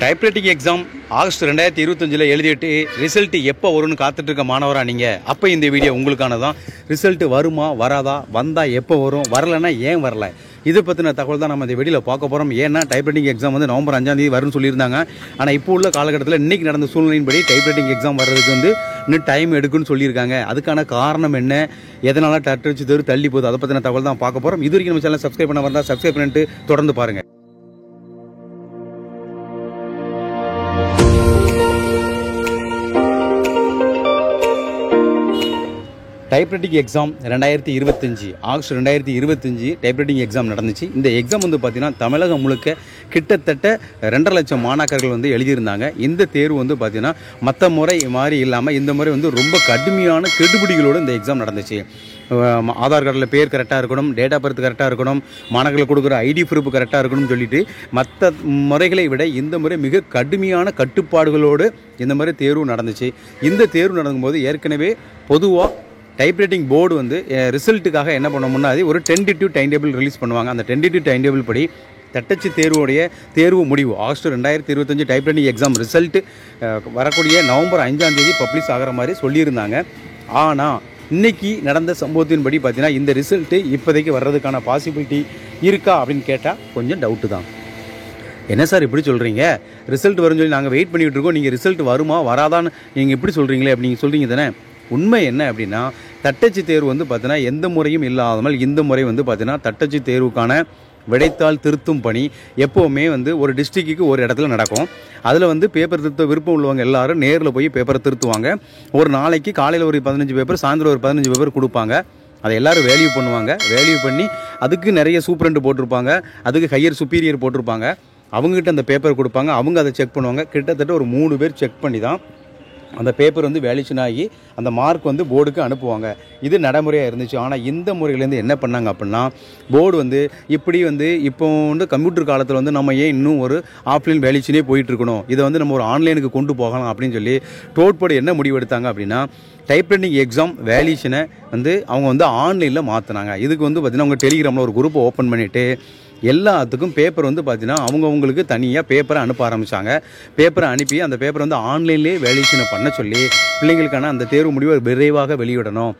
Typewriting exam August 2025 எழுதிட்டு result எப்போ வரும்னு காத்துட்டு இருக்க மாணவரா நீங்கள்? அப்போ இந்த வீடியோ உங்களுக்கானதான். ரிசல்ட் வருமா வராதா, வந்தால் எப்போ வரும், வரலைன்னா ஏன் வரல, இதை பற்றின தகவல் தான் நம்ம இந்த வீடியோவில் பார்க்க போகிறோம். ஏன்னா டைப்ரைட்டிங் எக்ஸாம் வந்து நவம்பர் 5ஆம் தேதி வரும்னு சொல்லியிருந்தாங்க. ஆனால் இப்போ உள்ள காலகட்டத்தில் இன்றைக்கி நடந்த சூழ்நிலையின்படி டைப்ரைட்டிங் எக்ஸாம் வர்றதுக்கு வந்து இன்னும் டைம் எடுக்குன்னு சொல்லியிருக்காங்க. அதுக்கான காரணம் என்ன, எதனால் தட்டச்சு தேர்வு தள்ளி போகுது, அதை பற்றின தகவல் தான் பார்க்க போகிறோம். இது வரைக்கும் நம்ம சேனல் சப்ஸ்கிரைப் பண்ண வந்தால் சப்ஸ்கிரைப் பண்ணிட்டு தொடர்ந்து பாருங்கள். Typewriting exam 2025 August 2025 typewriting exam நடந்துச்சு. இந்த எக்ஸாம் வந்து பார்த்தீங்கன்னா தமிழகம் முழுக்க கிட்டத்தட்ட 2.5 லட்சம் மாணாக்கர்கள் வந்து எழுதியிருந்தாங்க. இந்த தேர்வு வந்து பார்த்தீங்கன்னா மற்ற முறை மாதிரி இல்லாமல் இந்த முறை வந்து ரொம்ப கடுமையான கெடுபிடிகளோடு இந்த எக்ஸாம் நடந்துச்சு. ஆதார் கார்டில் பேர் கரெக்டாக இருக்கணும், டேட் ஆஃப் பர்த் கரெக்டாக இருக்கணும், மாணவர்கள் கொடுக்குற ஐடி ப்ரூஃப் கரெக்டாக இருக்கணும்னு சொல்லிட்டு மற்ற முறைகளை விட இந்த முறை மிக கடுமையான கட்டுப்பாடுகளோடு இந்த மாதிரி தேர்வு நடந்துச்சு. இந்த தேர்வு நடக்கும்போது ஏற்கனவே பொதுவாக டைப்ரைட்டிங் போர்டு வந்து ரிசல்ட்டுக்காக என்ன பண்ண முன்னாடி ஒரு டென்டேட்டிவ் டைம் டேபிள் ரிலீஸ் பண்ணுவாங்க. அந்த டென்டேட்டிவ் டைம் டேபிள் படி தட்டச்சு தேர்வு முடிவு ஆகஸ்ட் 2025 டைப்ரைட்டிங் எக்ஸாம் ரிசல்ட்டு வரக்கூடிய நவம்பர் 5ஆம் தேதி பப்ளிஷ் ஆகிற மாதிரி சொல்லியிருந்தாங்க. ஆனால் இன்றைக்கி நடந்த சம்பவத்தின்படி பார்த்தீங்கன்னா இந்த ரிசல்ட்டு இப்போதைக்கு வர்றதுக்கான பாசிபிலிட்டி இருக்கா அப்படின்னு கேட்டால் கொஞ்சம் டவுட்டு தான். என்ன சார் இப்படி சொல்கிறீங்க, ரிசல்ட் வரும்னு சொல்லி நாங்கள் வெயிட் பண்ணிகிட்டு இருக்கோம், நீங்கள் ரிசல்ட் வருமா வராதான்னு நீங்கள் இப்படி சொல்கிறீங்களே அப்படின்னு சொல்கிறீங்க தானே. உண்மை என்ன அப்படின்னா தட்டச்சு தேர்வு வந்து பார்த்தீங்கன்னா எந்த முறையும் இல்லாமல் இந்த முறை வந்து பார்த்தீங்கன்னா தட்டச்சு தேர்வுக்கான விடைத்தாள் திருத்தும் பணி எப்போவுமே வந்து ஒரு டிஸ்ட்ரிக்ட்டுக்கு ஒரு இடத்துல நடக்கும். அதில் வந்து பேப்பர் திருத்த விருப்பம் உள்ளவங்க எல்லாரும் நேரில் போய் பேப்பரை திருத்துவாங்க. ஒரு நாளைக்கு காலையில் ஒரு 15 பேப்பர், சாயந்தரம் ஒரு 15 பேப்பர் கொடுப்பாங்க. அதை எல்லோரும் வேல்யூ பண்ணுவாங்க. வேல்யூ பண்ணி அதுக்கு நிறைய சூப்பரண்ட் போட்டிருப்பாங்க, அதுக்கு ஹையர் சுப்பீரியர் போட்டிருப்பாங்க. அவங்ககிட்ட அந்த பேப்பர் கொடுப்பாங்க, அவங்க அதை செக் பண்ணுவாங்க. கிட்டத்தட்ட ஒரு 3 பேர் செக் பண்ணி தான் அந்த பேப்பர் வந்து வேலியூஷன் ஆகி அந்த மார்க் வந்து போர்டுக்கு அனுப்புவாங்க. இது நடைமுறையாக இருந்துச்சு. ஆனால் இந்த முறையிலேருந்து என்ன பண்ணாங்க அப்படின்னா போர்டு வந்து இப்படி வந்து இப்போ வந்து கம்ப்யூட்டர் காலத்தில் வந்து நம்ம ஏன் இன்னும் ஒரு ஆஃப்லைன் வேலியூஷனே போயிட்டுருக்கணும், இதை வந்து நம்ம ஒரு ஆன்லைனுக்கு கொண்டு போகலாம் அப்படின்னு சொல்லி டோட்போர்டு என்ன முடிவு எடுத்தாங்க அப்படின்னா டைப்ரைட்டிங் எக்ஸாம் வேலியூஷனை வந்து அவங்க வந்து ஆன்லைனில் மாற்றினாங்க. இதுக்கு வந்து பார்த்திங்கன்னா அவங்க டெலிகிராமில் ஒரு குரூப்பை ஓப்பன் பண்ணிவிட்டு எல்லாத்துக்கும் பேப்பர் வந்து பார்த்தீங்கன்னா அவங்கவுங்களுக்கு தனியாக பேப்பரை அனுப்ப ஆரம்பித்தாங்க. பேப்பரை அனுப்பி அந்த பேப்பரை வந்து ஆன்லைன்லேயே வேலியூஷனை பண்ண சொல்லி பிள்ளைங்களுக்கான அந்த தேர்வு முடிவை விரைவாக வெளியிடணும்.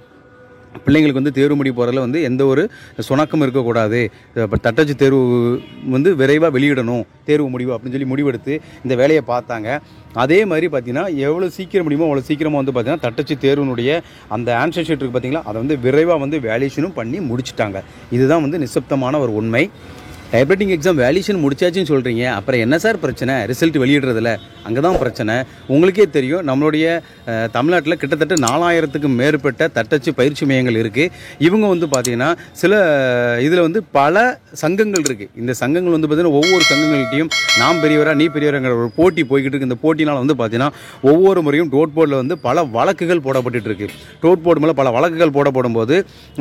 பிள்ளைங்களுக்கு வந்து தேர்வு முடிவு போகிறதுல வந்து எந்த ஒரு சுணக்கம் இருக்கக்கூடாது, இப்போ தட்டச்சு தேர்வு வந்து விரைவாக வெளியிடணும் தேர்வு முடிவு அப்படின்னு சொல்லி முடிவெடுத்து இந்த வேலையை பார்த்தாங்க. அதே மாதிரி பார்த்திங்கன்னா எவ்வளோ சீக்கிரம் முடியுமோ அவ்வளோ சீக்கிரமாக வந்து பார்த்திங்கன்னா தட்டச்சு தேர்வுனுடைய அந்த ஆன்சர் ஷீட் இருக்குது பார்த்திங்களா, அதை வந்து விரைவாக வந்து வேலியூஷனும் பண்ணி முடிச்சுட்டாங்க. இதுதான் வந்து நிசப்தமான ஒரு உண்மை. டைப்ரைட்டிங் எக்ஸாம் வேலியூஷன் முடிச்சாச்சுன்னு சொல்கிறீங்க, அப்புறம் என்ன சார் பிரச்சனை ரிசல்ட் வெளியிடுறதில்ல? அங்கே தான் பிரச்சனை. உங்களுக்கே தெரியும் நம்மளுடைய தமிழ்நாட்டில் கிட்டத்தட்ட 4000க்கும் மேற்பட்ட தட்டச்சு பயிற்சி மையங்கள் இருக்குது. இவங்க வந்து பார்த்திங்கன்னா சில இதில் வந்து பல சங்கங்கள் இருக்குது. இந்த சங்கங்கள் வந்து பார்த்திங்கன்னா ஒவ்வொரு சங்கங்கள்கிட்டையும் நாம் பெரியவரா நீ பெரியவராங்கிற ஒரு போட்டி போய்கிட்டு இருக்குது. இந்த போட்டினால் வந்து பார்த்திங்கன்னா ஒவ்வொரு முறையும் டோட் போர்டில் வந்து பல வழக்குகள் போடப்பட்டு இருக்கு. டோட் போர்டு மேலே பல வழக்குகள் போடப்படும் போது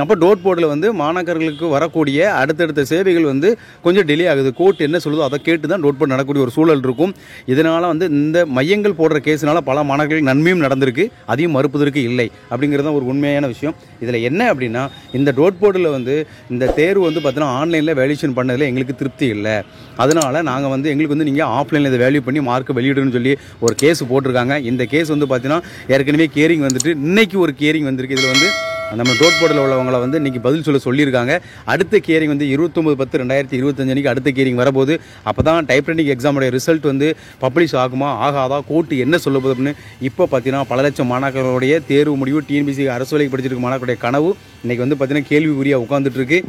அப்போ டோட் போர்டில் வந்து மாணாக்கர்களுக்கு வரக்கூடிய அடுத்தடுத்த சேவைகள் வந்து கொஞ்சம் டிலே ஆகுது. கோர்ட் என்ன சொல்லுதோ அதை கேட்டு தான் டோட் போர்டு நடக்கக்கூடிய ஒரு சூழல் இருக்கும். இதனால் வந்து இந்த மையங்கள் போடுற கேஸினால பல மாணவர்களுக்கு நன்மையும் நடந்திருக்கு, அதையும் மறுப்பதற்கு இல்லை அப்படிங்கிறது தான் ஒரு உண்மையான விஷயம். இதில் என்ன அப்படின்னா இந்த டோட் போர்டில் வந்து இந்த தேர்வு வந்து பார்த்தீங்கன்னா ஆன்லைனில் வேல்யூஷன் பண்ணதில் எங்களுக்கு திருப்தி இல்லை. அதனால் நாங்கள் வந்து எங்களுக்கு வந்து நீங்கள் ஆஃப்லைனில் இதை வேல்யூ பண்ணி மார்க்கை வெளியிடணும்னு சொல்லி ஒரு கேஸ் போட்டிருக்காங்க. இந்த கேஸ் வந்து பார்த்தீங்கன்னா ஏற்கனவே கேரிங் வந்துட்டு இன்றைக்கி ஒரு கேரிங் வந்திருக்கு. இதில் வந்து நம்ம டோட் போர்டில் உள்ளவங்களை வந்து இன்றைக்கி பதில் சொல்லியிருக்காங்க. அடுத்த கேரிங் வந்து 29/10/2025 அன்றைக்கி அடுத்த கேரிங் வரபோது. அப்போ தான் டைப்ரைட்டிங் எக்ஸாமுடைய ரிசல்ட் வந்து பப்ளிஷ் ஆகுமா ஆகாதா, கோர்ட்டு என்ன சொல்ல போகுது அப்படின்னு இப்போ பார்த்தீங்கன்னா பல லட்சம் மாணாக்கர்களுடைய தேர்வு முடிவு டிஎன்பிசி அரசு வேலைக்கு படிச்சிருக்க மாணாக்கருடைய கனவு இன்றைக்கி வந்து பார்த்திங்கன்னா கேள்விக்குறியாக உட்காந்துட்ருக்கு.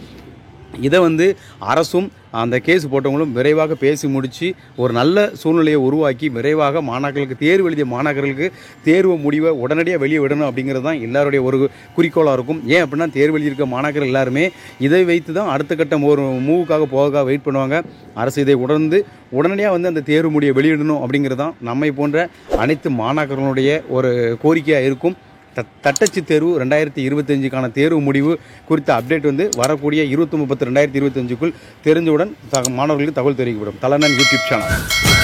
இதை வந்து அரசும் அந்த கேஸ் போட்டவங்களும் விரைவாக பேசி முடித்து ஒரு நல்ல சூழ்நிலையை உருவாக்கி விரைவாக மாணாக்கர்களுக்கு தேர்வு எழுதிய மாணாக்கர்களுக்கு தேர்வு முடிவை உடனடியாக வெளியே விடணும் அப்படிங்கிறது தான் எல்லாருடைய ஒரு குறிக்கோளாக இருக்கும். ஏன் அப்படின்னா தேர்வு எழுதியிருக்க மாணாக்கர்கள் எல்லாருமே இதை வைத்து தான் அடுத்த கட்டம் ஒரு மூவுக்காக போக வெயிட் பண்ணுவாங்க. அரசு இதை உடனடியாக வந்து அந்த தேர்வு முடிவை வெளியிடணும் அப்படிங்கிறது தான் நம்மை போன்ற அனைத்து மாணாக்கர்களுடைய ஒரு கோரிக்கையாக இருக்கும். தட்டச்சு தேர்வு 2025க்கான தேர்வு முடிவு குறித்த அப்டேட் வந்து வரக்கூடிய 29/10/2025க்குள் தெரிஞ்சவுடன் மாணவர்களுக்கு தகவல் தெரிவிக்கப்படும். தலனன் யூடியூப் சேனல்.